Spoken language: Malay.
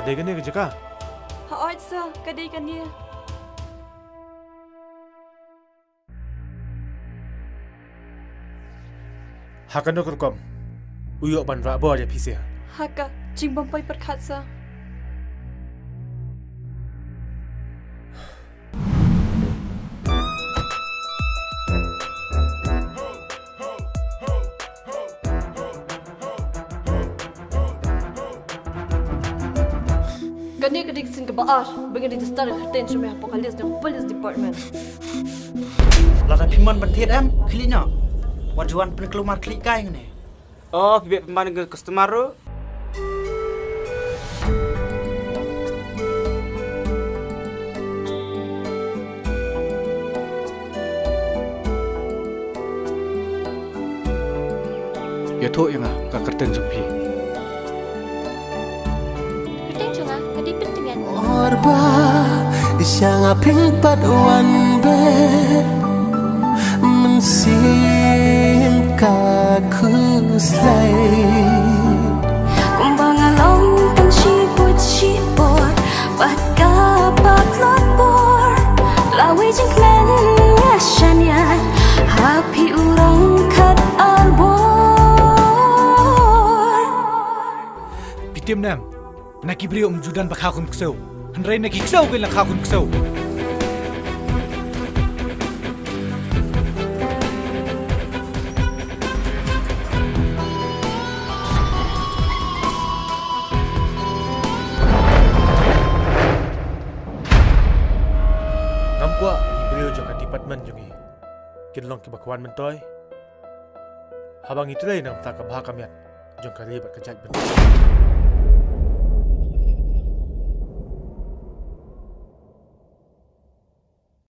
Kadai kan ni kerja kah? Haoy sir, kadai kan dia. Hakan nak kerkom. Uyok ban rabo aja pisah. Haka, jing bampai perkat sir. Gani kedik sing kebaar, bagi di start attention me apocalypse ng police department. Lada piman bantir em, klinya. Wajuan penkelumar klik kai ngene. Oh, bibit pemain ke customer tu. Ya tu yang ka kerten jumpi. Kerting chunga, kadi pentingan. Orba isang aping padawan be mensim kakuslay Kumbang along pang sipot Baka paklot por Laway jeng kmen ngasyanyan Happy urang kat albor Pitim nam, naki beri judan bakakun ksau. Henry naki ksau kan lakakun ksau. Nampak beliau juga department jungi. Kinlong kibakuan mentoy. Habang itu lah yang tak kabah kamiat. Jong kali berkejat bentuk.